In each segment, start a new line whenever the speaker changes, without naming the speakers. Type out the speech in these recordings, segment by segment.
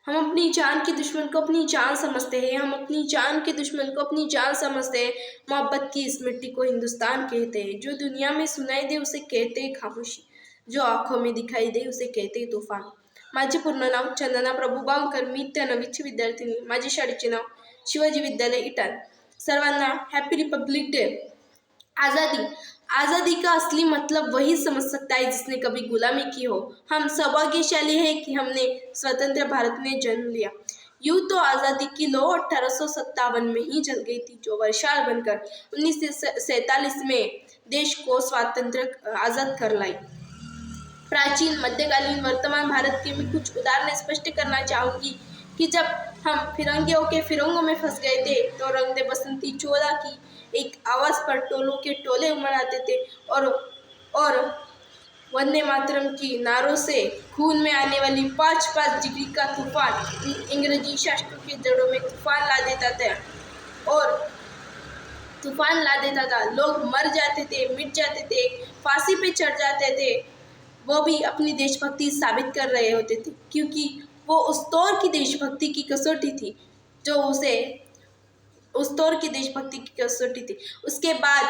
हम अपनी जान के दुश्मन को अपनी जान समझते हैं, हम अपनी जान के दुश्मन को अपनी जान समझते हैं। मोहब्बत की इस मिट्टी को हिंदुस्तान कहते हैं। जो दुनिया में सुनाई दे उसे कहते हैं खामोशी, जो आंखों में दिखाई दे उसे कहते हैं तूफान। माझे पूर्ण नाव चंदना प्रभू बावकर, मी 9वीची विद्यार्थिनी। माझ्या शाळेचे नाव शिवाजी विद्यालय इटान। सर्वांना हॅपी रिपब्लिक डे। आज़ादी आज़ादी का असली मतलब वही समझ सकता है जिसने कभी गुलामी की हो। हम सौभाग्यशाली हैं कि हमने स्वतंत्र भारत में जन्म लिया। यूं तो आज़ादी की लौ 1857 में ही जल गई थी, जो वर्षाल बनकर 1947 में देश को स्वतंत्र आज़ाद कर लाई। प्राचीन, मध्यकालीन, वर्तमान भारत के मैं कुछ उदाहरण स्पष्ट करना चाहूँगी कि जब हम फिरंगियों के फिरंगों में फंस गए थे तो रंग दे बसंती चोला की एक आवाज़ पर टोलों के टोले उमड़ आते थे और वंदे मातरम की नारों से खून में आने वाली 5-5 डिग्री का तूफान अंग्रेजी शास्त्रों के जड़ों में तूफान ला देता था। लोग मर जाते थे, मिट जाते थे, फांसी पे चढ़ जाते थे। वो भी अपनी देशभक्ति साबित कर रहे होते थे, क्योंकि वो उस दौर की देशभक्ति की कसौटी थी जो उस दौर की देशभक्ति की कसौटी थी। उसके बाद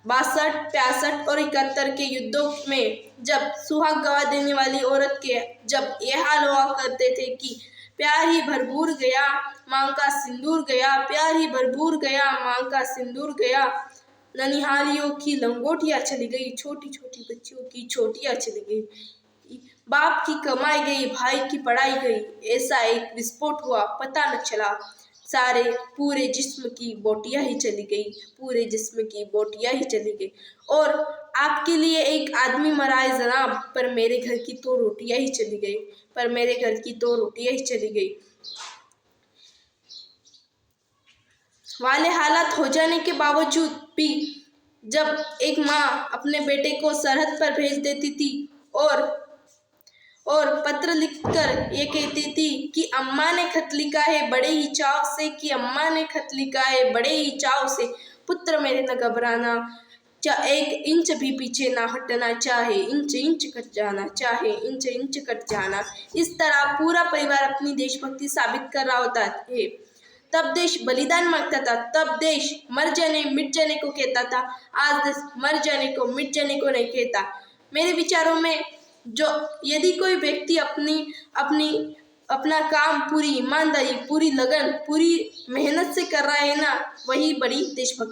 62, 65 और 71 के युद्धों में जब सुहाग गवा देने वाली औरत के जब ये हाल हुआ करते थे कि प्यार ही भरपूर गया, मांग का सिंदूर गया, प्यार ही भरपूर गया, मांग का सिंदूर गया, ननिहालियों की लंगोटियाँ चली गई, छोटी छोटी बच्चियों की छोटियाँ चली गई, बाप की कमाई गई, भाई की पढ़ाई गई, ऐसा एक विस्फोट हुआ, पता न चला, सारे पूरे जिस्म की बोटियां ही चली गई, पूरे जिस्म की बोटियां ही चली गई। और आपके लिए एक आदमी मरा है जनाब, पर मेरे घर की तो रोटियां ही चली गई, पर मेरे घर की तो रोटियां ही चली गई। वाले हालात हो जाने के बावजूद भी जब एक माँ अपने बेटे को सरहद पर भेज देती थी और पत्र लिखकर ये कहती थी कि अम्मा ने खत लिखा है बड़े ही चाव से, कि अम्मा ने खत लिखा है बड़े ही चाव से, पुत्र मेरे न घबराना, एक इंच भी पीछे ना हटना, चाहे इंच इंच कट जाना, चाहे इंच इंच कट जाना। इस तरह पूरा परिवार अपनी देशभक्ति साबित कर रहा होता है। तब देश बलिदान मांगता था, तब देश मर जाने मिट जाने को कहता था। आज देश मर जाने को मिट जाने को नहीं कहता। मेरे विचारों में जो यदि कोई व्यक्ति अपना काम पूरी ईमानदारी, पूरी लगन, पूरी मेहनत से कर रहा है ना, वही बड़ी देशभक्ति